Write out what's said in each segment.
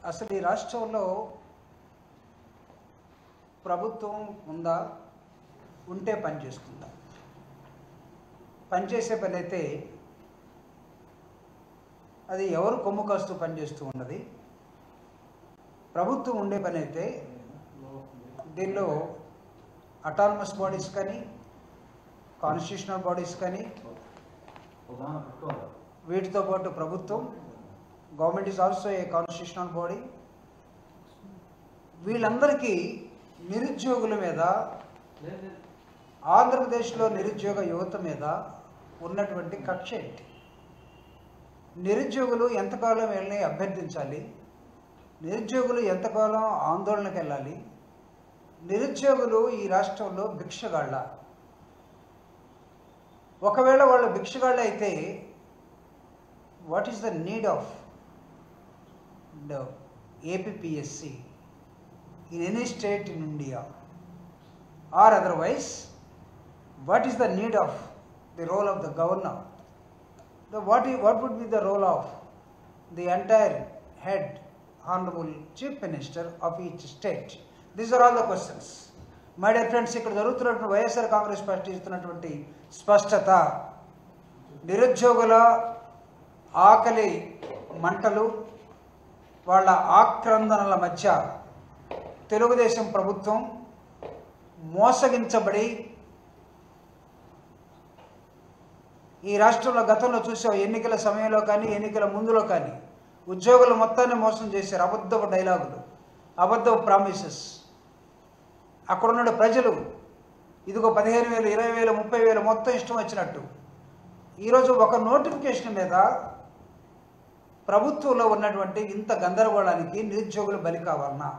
అసలు ఈ రాష్ట్రంలో ప్రభుత్వం ఉందా, ఉంటే పని చేస్తుందా? పనిచేసే పని అయితే అది ఎవరు కొమ్ము కాస్తూ పనిచేస్తూ ఉన్నది. ప్రభుత్వం ఉండే పని అయితే దీనిలో అటానమస్ బాడీస్ కానీ కాన్స్టిట్యూషనల్ బాడీస్ కానీ వీటితో పాటు ప్రభుత్వం government is also a constitutional body. వీళ్ళందరికీ నిరుద్యోగుల మీద, ఆంధ్రప్రదేశ్లో నిరుద్యోగ యువత మీద ఉన్నటువంటి కక్ష ఏంటి? నిరుద్యోగులు ఎంతకాలం వీళ్ళని అభ్యర్థించాలి? నిరుద్యోగులు ఎంతకాలం ఆందోళనకు వెళ్ళాలి? నిరుద్యోగులు ఈ రాష్ట్రంలో భిక్షగాళ్ళ? ఒకవేళ వాళ్ళు భిక్షగాళ్ళు అయితే what is the need of the APPSC in any state in India, or otherwise what is the need of the role of the governor? What would be the role of the entire head honorable chief minister of each state? These are all the questions. My dear friends, ఇక్కడ జరుగుతున్నటువంటి YSR Congress party ఇస్తున్నటువంటి స్పష్టత, నిరుద్యోగుల ఆకలి మంటలు, వాళ్ళ ఆక్రందనల మధ్య తెలుగుదేశం ప్రభుత్వం మోసగించబడి ఈ రాష్ట్రంలో గతంలో చూసే ఎన్నికల సమయంలో కానీ ఎన్నికల ముందులో కానీ ఉద్యోగులు మొత్తాన్ని మోసం చేశారు. అబద్ధపు డైలాగులు, అబద్ధపు ప్రామిసెస్. అక్కడున్న ప్రజలు ఇదిగో 15,000, 20,000, 30,000 మొత్తం ఇష్టం వచ్చినట్టు. ఈరోజు ఒక నోటిఫికేషన్ మీద ప్రభుత్వంలో ఉన్నటువంటి ఇంత గందరగోళానికి నిరుద్యోగులు బలి కావాలన్నా?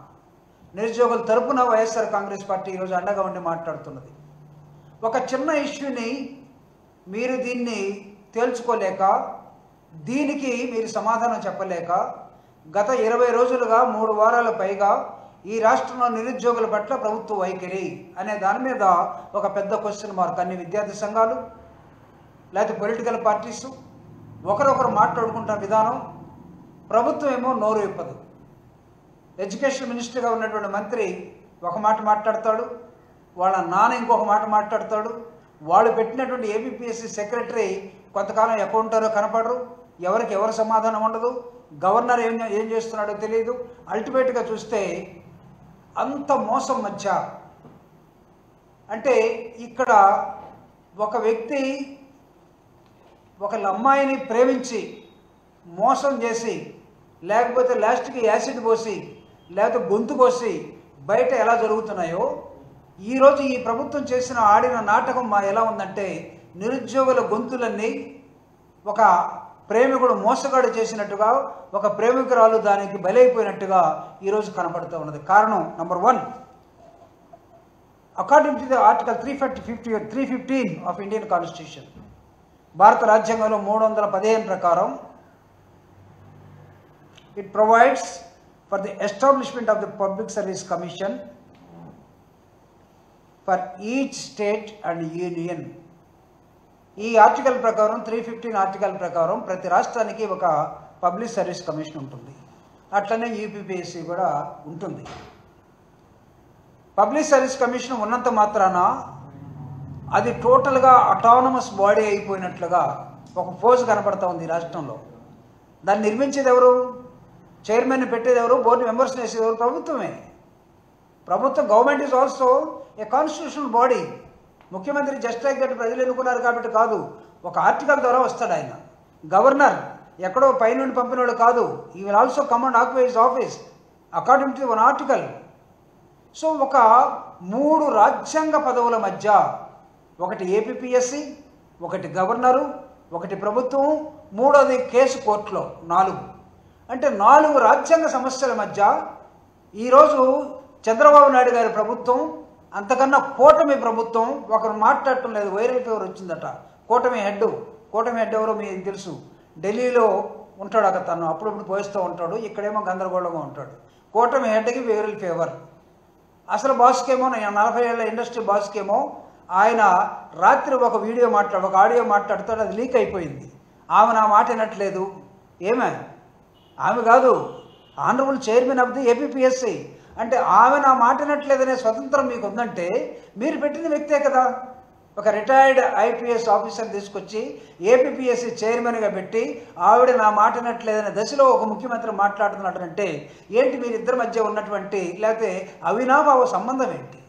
నిరుద్యోగుల తరపున వైఎస్ఆర్ కాంగ్రెస్ పార్టీ ఈరోజు అండగా ఉండి మాట్లాడుతున్నది. ఒక చిన్న ఇష్యూని మీరు దీన్ని తేల్చుకోలేక, దీనికి మీరు సమాధానం చెప్పలేక గత 20 రోజులుగా 3 వారాల పైగా ఈ రాష్ట్రంలో నిరుద్యోగుల పట్ల ప్రభుత్వ వైఖరి అనే దాని మీద ఒక పెద్ద క్వశ్చన్ మార్క్. అన్ని విద్యార్థి సంఘాలు లేకపోతే పొలిటికల్ పార్టీస్ ఒకరొకరు మాట్లాడుకుంటున్న విధానం, ప్రభుత్వం ఏమో నోరు విప్పదు. ఎడ్యుకేషన్ మినిస్టర్గా ఉన్నటువంటి మంత్రి ఒక మాట మాట్లాడతాడు, వాళ్ళ నాన్న ఇంకొక మాట మాట్లాడతాడు. వాళ్ళు పెట్టినటువంటి ఏపీపీఎస్సీ సెక్రటరీ కొంతకాలం అకౌంటారో కనపడరు, ఎవరికి ఎవరు సమాధానం ఉండదు, గవర్నర్ ఏం చేస్తున్నాడో తెలియదు. అల్టిమేట్గా చూస్తే అంత మోసం మధ్య, అంటే ఇక్కడ ఒక వ్యక్తి ఒక అమ్మాయిని ప్రేమించి మోసం చేసి, లేకపోతే లాస్ట్కి యాసిడ్ పోసి, లేకపోతే గొంతు కోసి బయట ఎలా జరుగుతున్నాయో ఈరోజు ఈ ప్రభుత్వం ఆడిన నాటకం ఎలా ఉందంటే, నిరుద్యోగుల గొంతులన్నీ ఒక ప్రేమికుడు మోసగాడు చేసినట్టుగా, ఒక ప్రేమికురాలు దానికి బలైపోయినట్టుగా ఈరోజు కనపడుతూ ఉన్నది. కారణం number 1, according to the article 315 of Indian constitution, భారత రాజ్యాంగంలో 315 ప్రకారం it provides for the establishment of the Public Service Commission for each state and union. ఈ ఆర్టికల్ ప్రకారం 315 ఆర్టికల్ ప్రకారం ప్రతి రాష్ట్రానికి ఒక పబ్లిక్ సర్వీస్ కమిషన్ ఉంటుంది. అట్లనే యూపీపీఎస్సీ కూడా ఉంటుంది. పబ్లిక్ సర్వీస్ కమిషన్ ఉన్నంత మాత్రాన అది టోటల్గా అటానమస్ బాడీ అయిపోయినట్లుగా ఒక పోజ్ కనపడతా ఉంది ఈ రాష్ట్రంలో. దాన్ని నిర్మించేది ఎవరు? చైర్మన్ పెట్టేది ఎవరు? బోర్డు మెంబర్స్ని వేసేది ఎవరు? ప్రభుత్వమే. ప్రభుత్వం, government is also a constitutional body. ముఖ్యమంత్రి జస్ట్ లైక్ దట్ ప్రజలు ఎన్నుకున్నారు కాబట్టి కాదు, ఒక ఆర్టికల్ ద్వారా వస్తాడు ఆయన. గవర్నర్ ఎక్కడో పైనుండి పంపినోడు కాదు. ఈ will also come and occupy his office according to one article. So ఒక 3 రాజ్యాంగ పదవుల మధ్య, ఒకటి ఏపీపీఎస్సీ, ఒకటి గవర్నరు, ఒకటి ప్రభుత్వం, మూడోది కేసు కోర్టులో, 4. అంటే 4 రాజ్యాంగ సమస్యల మధ్య ఈరోజు చంద్రబాబు నాయుడు గారి ప్రభుత్వం, అంతకన్నా కూటమి ప్రభుత్వం ఒకరు మాట్లాడటం లేదు. వైరల్ ఫీవర్ వచ్చిందట. కూటమి హెడ్ ఎవరో మీకు తెలుసు, ఢిల్లీలో ఉంటాడు. అక్కడ తను అప్పుడప్పుడు పోయిస్తూ ఉంటాడు, ఇక్కడేమో గందరగోళంగా ఉంటాడు. కూటమి హెడ్కి వైరల్ ఫీవర్. అసలు బాస్కేమో, 40 ఏళ్ల ఇండస్ట్రీ బాస్కేమో, ఆయన రాత్రి ఒక ఆడియో మాట్లాడుతాడు, అది లీక్ అయిపోయింది. ఆమె నా మాట వినట్లేదు. ఆమె కాదు, honourable chairman of the APPSC. అంటే ఆమె నా మాట వినట్లేదనే స్వతంత్రం మీకు ఉందంటే మీరు పెట్టిన వ్యక్తే కదా. ఒక రిటైర్డ్ ఐపీఎస్ ఆఫీసర్ తీసుకొచ్చి ఏపీపీఎస్సీ చైర్మన్గా పెట్టి ఆవిడ నా మాట వినట్లేదనే దశలో ఒక ముఖ్యమంత్రి మాట్లాడుతున్నట్టంటే ఏంటి మీరిద్దరి మధ్య ఉన్నటువంటి లేకపోతే అవినాభావ సంబంధం ఏంటి?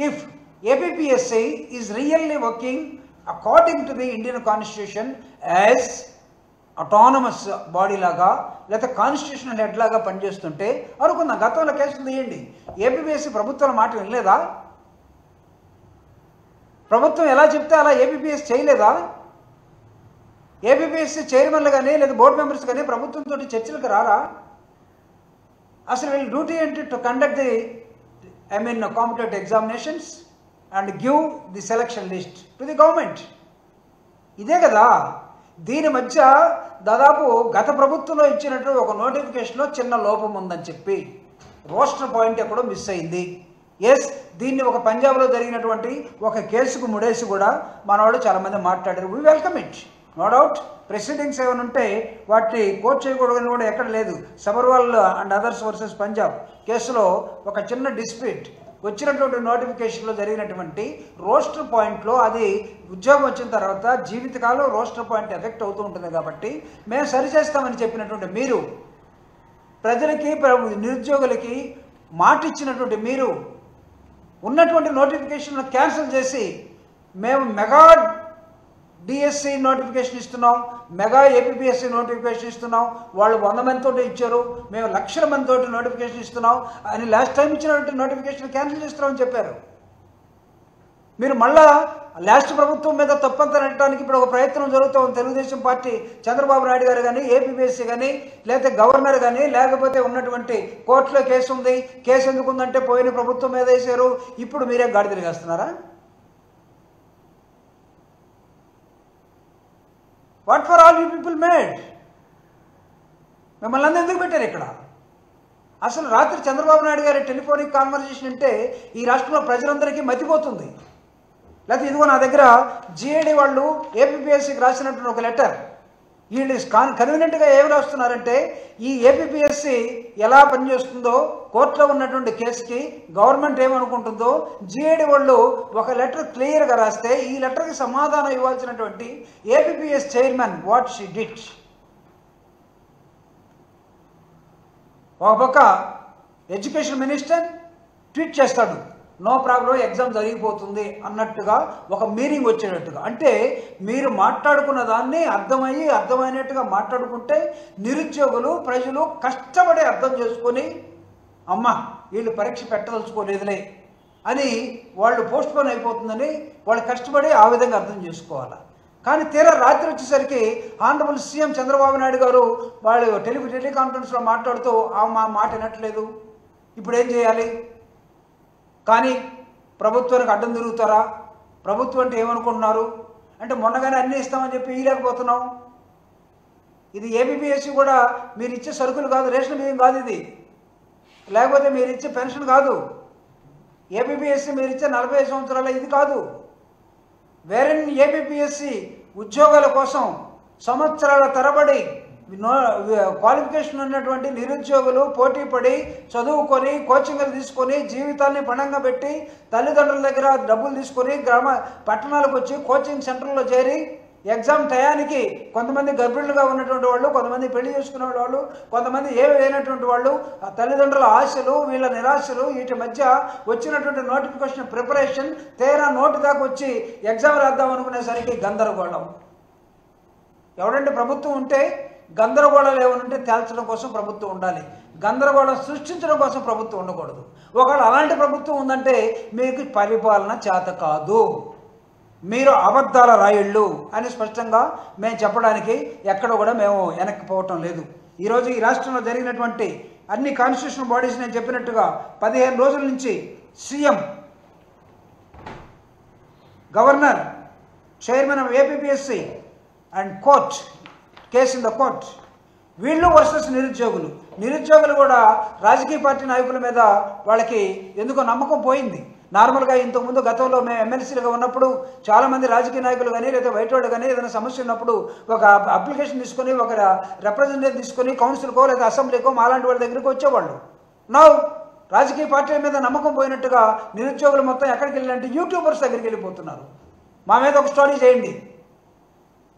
If APPSC is really working according to the Indian constitution as autonomous body లాగా లేకపోతే కాన్స్టిట్యూషనల్ హెడ్ లాగా పనిచేస్తుంటే అనుకుందాం. గతంలో కేసులు తీయండి. ఏపీపీఎస్సీ ప్రభుత్వాల మాట వినలేదా? ప్రభుత్వం ఎలా చెప్తే అలా ఏపీపీఎస్సీ చేయలేదా? ఏపీపీఎస్సీ చైర్మన్లు కానీ లేదా బోర్డు మెంబర్స్ కానీ ప్రభుత్వంతో చర్చలకు రారా? అసలు వీళ్ళ డ్యూటీ ఏంటి? To conduct the competitive examinations and give the selection list to the government. ఇదే కదా. దీని మధ్య దాదాపు గత ప్రభుత్వంలో ఇచ్చినట్టు ఒక నోటిఫికేషన్లో చిన్న లోపం ఉందని చెప్పి రోస్టర్ పాయింట్ ఎక్కడో మిస్ అయింది. ఎస్, దీన్ని ఒక పంజాబ్లో జరిగినటువంటి ఒక కేసుకు ముడేసి కూడా మనవాళ్ళు చాలామంది మాట్లాడారు. We welcome it, no doubt. Proceedings ఏమైనా ఉంటే వాటిని కోర్టు చేయకూడదని కూడా ఎక్కడ లేదు. Sabharwal and others versus Punjab కేసులో ఒక చిన్న డిస్ప్యూట్ వచ్చినటువంటి నోటిఫికేషన్లో జరిగినటువంటి రోస్టర్ పాయింట్లో అది ఉద్యోగం వచ్చిన తర్వాత జీవితకాలం రోస్టర్ పాయింట్ ఎఫెక్ట్ అవుతూ ఉంటుంది కాబట్టి మేము సరిచేస్తామని చెప్పినటువంటి మీరు, ప్రజలకి నిరుద్యోగులకి మాట ఇచ్చినటువంటి మీరు ఉన్నటువంటి నోటిఫికేషన్ క్యాన్సిల్ చేసి మేము మెగా డిఎస్సి నోటిఫికేషన్ ఇస్తున్నాం, మెగా ఏపీపీఎస్సీ నోటిఫికేషన్ ఇస్తున్నాం, వాళ్ళు 100 మందితో ఇచ్చారు, మేము లక్షల మందితో నోటిఫికేషన్ ఇస్తున్నాం అని లాస్ట్ టైం ఇచ్చినటువంటి నోటిఫికేషన్ క్యాన్సిల్ చేస్తున్నామని చెప్పారు. మీరు మళ్ళా లాస్ట్ ప్రభుత్వం మీద తప్పంతా నెట్టడానికి ఇప్పుడు ఒక ప్రయత్నం జరుగుతుంది. తెలుగుదేశం పార్టీ చంద్రబాబు నాయుడు గారు కానీ ఏపీపీఎస్సీ కానీ లేకపోతే గవర్నర్ కానీ లేకపోతే ఉన్నటువంటి కోర్టులో కేసు ఉంది. కేసు ఎందుకు ఉందంటే పోయిన ప్రభుత్వం మీద వేసారు, ఇప్పుడు మీరే గాడి తిరిగేస్తున్నారా? What for all you people made? మిమ్మల్ని అందరూ ఎందుకు పెట్టారు ఇక్కడ? అసలు రాత్రి చంద్రబాబు నాయుడు గారి టెలిఫోనిక్ కాన్వర్జేషన్ అంటే ఈ రాష్ట్రంలో ప్రజలందరికీ మతిపోతుంది. లేకపోతే ఇదిగో నా దగ్గర జిఏడి వాళ్ళు ఏపీపీఎస్సీకి రాసినటువంటి ఒక లెటర్. వీళ్ళు కన్వీనియంట్గా ఏమి రాస్తున్నారంటే ఈ ఏపీపీఎస్సీ ఎలా పనిచేస్తుందో కోర్టులో ఉన్నటువంటి కేసుకి గవర్నమెంట్ ఏమనుకుంటుందో జిఏడి వాళ్ళు ఒక లెటర్ క్లియర్గా రాస్తే ఈ లెటర్కి సమాధానం ఇవ్వాల్సినటువంటి APPS chairman what she did. ఒక పక్క ఎడ్యుకేషన్ మినిస్టర్ ట్వీట్ చేస్తాడు, నో ప్రాబ్లం, ఎగ్జామ్ జరిగిపోతుంది అన్నట్టుగా ఒక మీనింగ్ వచ్చేటట్టుగా. అంటే మీరు మాట్లాడుకున్న దాన్ని అర్థమైనట్టుగా మాట్లాడుకుంటే నిరుద్యోగులు ప్రజలు కష్టపడి అర్థం చేసుకొని అమ్మ వీళ్ళు పరీక్ష పెట్టదలుచుకోలేదులే అని వాళ్ళు పోస్ట్పోన్ అయిపోతుందని వాళ్ళు కష్టపడి ఆ విధంగా అర్థం చేసుకోవాలి. కానీ తీరా రాత్రి వచ్చేసరికి ఆనరబుల్ సీఎం చంద్రబాబు నాయుడు గారు వాళ్ళు టెలికాన్ఫరెన్స్లో మాట్లాడుతూ ఆ మాట వినట్లేదు, ఇప్పుడు ఏం చేయాలి? కానీ ప్రభుత్వానికి అడ్డం తిరుగుతారా? ప్రభుత్వం అంటే ఏమనుకుంటున్నారు అంటే మొన్నగానే అన్నీ ఇస్తామని చెప్పి ఇవ్వలేకపోతున్నాం. ఇది ఏపీపీఎస్సీ కూడా మీరు ఇచ్చే సరుకులు కాదు, రేషన్ బియ్యం కాదు, ఇది లేకపోతే మీరు ఇచ్చే పెన్షన్ కాదు. ఏపీపీఎస్సీ మీరు ఇచ్చే 45 సంవత్సరాల ఇది కాదు. వేరే ఏపీపీఎస్సీ ఉద్యోగాల కోసం సంవత్సరాల తరబడి క్వాలిఫికేషన్ ఉన్నటువంటి నిరుద్యోగులు పోటీ పడి చదువుకొని కోచింగ్లు తీసుకొని జీవితాన్ని పణంగా పెట్టి తల్లిదండ్రుల దగ్గర డబ్బులు తీసుకొని పట్టణాలకు వచ్చి కోచింగ్ సెంటర్లో చేరి ఎగ్జామ్ టయానికి కొంతమంది గర్భిణులుగా ఉన్నటువంటి వాళ్ళు, కొంతమంది పెళ్లి చేసుకునే వాళ్ళు, కొంతమంది లేనటువంటి వాళ్ళు, తల్లిదండ్రుల ఆశలు వీళ్ళ నిరాశలు వీటి మధ్య వచ్చినటువంటి నోటిఫికేషన్ ప్రిపరేషన్ తీరా నోటి దాకా వచ్చి ఎగ్జామ్ రాద్దాం అనుకునేసరికి గందరగోళం. ఎవడంటే ప్రభుత్వం ఉంటే గందరగోళాలు ఏమనుంటే తేల్చడం కోసం ప్రభుత్వం ఉండాలి, గందరగోళం సృష్టించడం కోసం ప్రభుత్వం ఉండకూడదు. ఒకవేళ అలాంటి ప్రభుత్వం ఉందంటే మీకు పరిపాలన చేత కాదు, మీరు అబద్ధాల రాయుళ్ళు అని స్పష్టంగా మేము చెప్పడానికి ఎక్కడ కూడా మేము వెనక్కి పోవటం లేదు. ఈరోజు ఈ రాష్ట్రంలో జరిగినటువంటి అన్ని కాన్స్టిట్యూషనల్ బాడీస్ నేను చెప్పినట్టుగా 15 రోజుల నుంచి CM, governor, chairman of APPSC and court, case in the court, వీళ్ళు వర్సెస్ నిరుద్యోగులు కూడా రాజకీయ పార్టీ నాయకుల మీద వాళ్ళకి ఎందుకో నమ్మకం పోయింది. నార్మల్గా ఇంతకుముందు గతంలో మేము ఎమ్మెల్సీలుగా ఉన్నప్పుడు చాలామంది రాజకీయ నాయకులు కానీ లేదా బయట వాళ్ళు కానీ ఏదైనా సమస్య ఉన్నప్పుడు ఒక అప్లికేషన్ తీసుకొని ఒక రిప్రజెంటేటివ్ తీసుకొని కౌన్సిల్కో లేదా అసెంబ్లీకో మాలాంటి వాళ్ళ దగ్గరికి వచ్చేవాళ్ళు. నౌ రాజకీయ పార్టీల మీద నమ్మకం పోయినట్టుగా నిరుద్యోగులు మొత్తం ఎక్కడికి వెళ్ళాలంటే యూట్యూబర్స్ దగ్గరికి వెళ్ళిపోతున్నారు. మా మీద ఒక స్టోరీ చేయండి,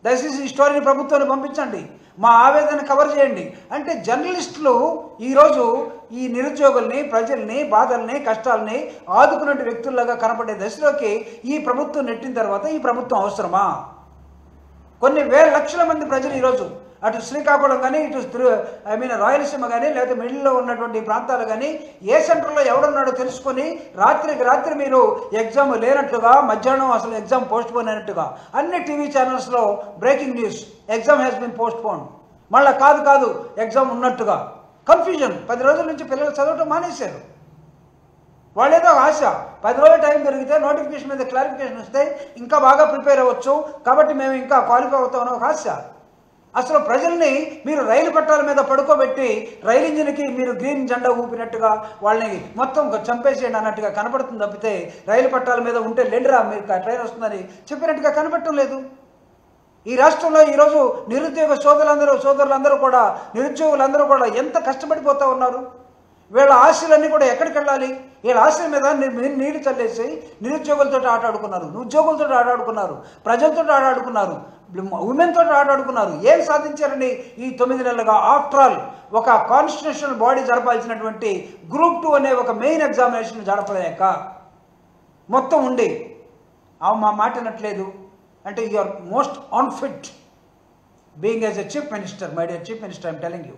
దయచేసి ఈ స్టోరీని ప్రభుత్వాన్ని పంపించండి, మా ఆవేదన కవర్ చేయండి అంటే జర్నలిస్టులు ఈరోజు ఈ నిరుద్యోగుల్ని, ప్రజల్ని, బాధల్ని, కష్టాలని ఆదుకునే వ్యక్తుల్లాగా కనపడే దశలోకి ఈ ప్రభుత్వం నెట్టిన తర్వాత ఈ ప్రభుత్వం అవసరమా? కొన్ని వేల లక్షల మంది ప్రజలు ఈరోజు అటు శ్రీకాకుళం కానీ ఇటు రాయలసీమ కానీ లేకపోతే మిడిల్లో ఉన్నటువంటి ప్రాంతాలు కానీ ఏ సెంటర్లో ఎవడున్నాడో తెలుసుకొని రాత్రికి రాత్రి మీరు ఎగ్జామ్ లేనట్లుగా, మధ్యాహ్నం అసలు ఎగ్జామ్ పోస్ట్ పోన్ అయినట్టుగా అన్ని టీవీ ఛానల్స్లో breaking news, exam has been postponed, మళ్ళీ కాదు ఎగ్జామ్ ఉన్నట్టుగా. కన్ఫ్యూజన్. 10 రోజుల నుంచి పిల్లలు చదవటం మానేశారు. వాళ్ళేదో ఆశ 10 రోజుల టైం దొరికితే నోటిఫికేషన్ మీద క్లారిఫికేషన్ వస్తే ఇంకా బాగా ప్రిపేర్ అవ్వచ్చు కాబట్టి మేము ఇంకా క్వాలిఫై అవుతామని ఒక ఆశ. అసలు ప్రజల్ని మీరు రైలు పట్టాల మీద పడుకోబెట్టి రైలు ఇంజిన్కి మీరు గ్రీన్ జెండా ఊపినట్టుగా వాళ్ళని మొత్తం చంపేసేయండి అన్నట్టుగా కనపడుతుంది తప్పితే రైలు పట్టాల మీద ఉంటే లేండిరా మీరు ట్రైన్ వస్తుందని చెప్పినట్టుగా కనపడటం లేదు. ఈ రాష్ట్రంలో ఈరోజు నిరుద్యోగ సోదరులందరూ కూడా, నిరుద్యోగులందరూ కూడా ఎంత కష్టపడిపోతూ ఉన్నారు. వీళ్ళ ఆశలన్నీ కూడా ఎక్కడికి వెళ్ళాలి? వీళ్ళ ఆశల మీద నీళ్లు చల్లేసి నిరుద్యోగులతో ఆటాడుకున్నారు, ఉద్యోగులతో ఆటాడుకున్నారు, ప్రజలతో ఆటాడుకున్నారు, ఉమెన్తో ఆటాడుకున్నారు. ఏం సాధించారండి ఈ 9 నెలలుగా? ఆఫ్టర్ ఆల్ ఒక కాన్స్టిట్యూషనల్ బాడీ జరపాల్సినటువంటి గ్రూప్ 2 అనే ఒక మెయిన్ ఎగ్జామినేషన్ జరపలేక మొత్తం ఉండి మా మాట అనట్లేదు అంటే you are most unfit being as a chief minister. My dear chief minister, I'm telling you.